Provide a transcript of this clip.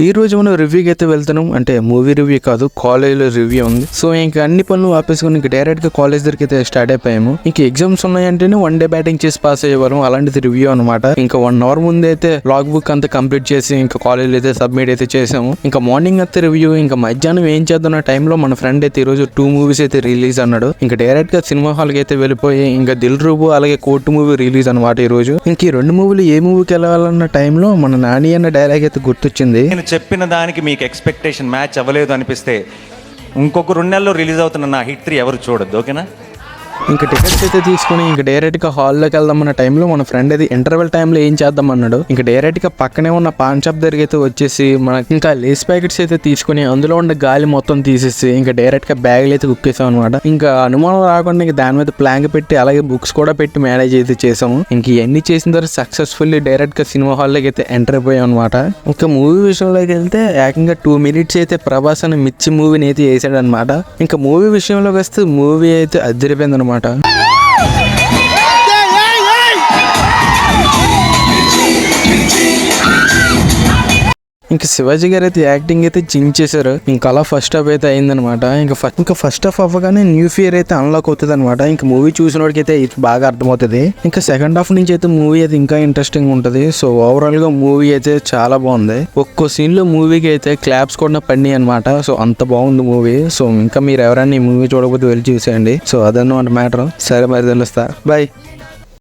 ఈ రోజు మనం రివ్యూకి అయితే వెళ్తున్నాం. అంటే మూవీ రివ్యూ కాదు, కాలేజ్లో రివ్యూ ఉంది. సో ఇంకా అన్ని పనులు ఆపేసుకుని ఇంకా డైరెక్ట్ గా కాలేజ్ దగ్గరికి అయితే స్టార్ట్ అయిపోయాము. ఇంకా ఎగ్జామ్స్ ఉన్నాయంటేనే 1 డే బ్యాటింగ్ చేసి పాస్ అయ్యేవారు. అలాంటిది రివ్యూ అనమాట. ఇంకా 1 అవర్ ముందు అయితే లాగ్ బుక్ అంతా కంప్లీట్ చేసి ఇంకా కాలేజ్ అయితే సబ్మిట్ అయితే చేసాము. ఇంకా మార్నింగ్ అయితే రివ్యూ, ఇంకా మధ్యాహ్నం ఏం చేద్దాం టైంలో మన ఫ్రెండ్ అయితే ఈ రోజు 2 మూవీస్ అయితే రిలీజ్ అన్నాడు. ఇంకా డైరెక్ట్ గా సినిమా హాల్ కి అయితే వెళ్ళిపోయి ఇంకా దిల్ రూబు అలాగే కోర్టు మూవీ రిలీజ్ అనమాట ఈ రోజు. ఇంక ఈ 2 మూవీలు ఏ మూవీకి వెళ్ళాలన్న టైంలో మన నాని అన్న డైలాగ్ అయితే గుర్తొచ్చింది. చెప్పిన దానికి మీకు ఎక్స్పెక్టేషన్ మ్యాచ్ అవ్వలేదు అనిపిస్తే ఇంకొక 2 నెలల్లో రిలీజ్ అవుతున్న నా హిట్ 3 ఎవరు చూడొద్దు, ఓకేనా? ఇంకా టికెట్స్ అయితే తీసుకుని ఇంకా డైరెక్ట్ గా హాల్లోకి వెళ్దామన్న టైంలో మన ఫ్రెండ్ అది ఇంటర్వెల్ టైంలో ఏం చేద్దాం అన్నాడు. ఇంకా డైరెక్ట్ గా పక్కనే ఉన్న పాన్ షాప్ దగ్గరికి అయితే వచ్చేసి మనకి ఇంకా లేస్ ప్యాకెట్స్ అయితే తీసుకుని అందులో ఉన్న గాలి మొత్తం తీసేసి ఇంకా డైరెక్ట్ గా బ్యాగులు అయితే కుక్కేసాం అనమాట. ఇంకా అనుమానం రాకుండా ఇంకా దాని మీద ప్లాంక్ పెట్టి అలాగే బుక్స్ కూడా పెట్టి మేనేజ్ అయితే చేసాము. ఇంక ఇవన్నీ చేసిన తర్వాత సక్సెస్ఫుల్లీ డైరెక్ట్ గా సినిమా హాల్లోకి అయితే ఎంటర్ అయిపోయాం అనమాట. ఇంకా మూవీ విషయంలోకి వెళ్తే ఏకంగా 2 minutes అయితే ప్రభాస్ అని మిర్చి మూవీని అయితే వేసాడు అనమాట. ఇంకా మూవీ విషయంలోకి వస్తే మూవీ అయితే అదిరిపోయింది అనమాట. ఇంకా శివాజీ గారు అయితే యాక్టింగ్ అయితే చించేశారు. ఇంకా అలా ఫస్ట్ హాఫ్ అయితే అయిందనమాట. ఇంకా ఫస్ట్ హాఫ్ అవ్వగానే న్యూ ఫియర్ అయితే అన్లాక్ అవుతుంది అనమాట. ఇంకా మూవీ చూసిన వాడికి అయితే బాగా అర్థమవుతుంది. ఇంకా సెకండ్ హాఫ్ నుంచి అయితే మూవీ అయితే ఇంకా ఇంట్రెస్టింగ్ ఉంటుంది. సో ఓవరాల్ గా మూవీ అయితే చాలా బాగుంది. ఒక్కో సీన్ లో మూవీకి అయితే క్లాప్స్ కూడా పడినాయి అనమాట. సో అంత బాగుంది మూవీ. సో ఇంకా మీరు ఎవరైనా ఈ మూవీ చూడకపోతే వెళ్ళి చూసేయండి. సో అదన్నమాట మ్యాటర్. సరే మరి తెలుస్తా, బాయ్.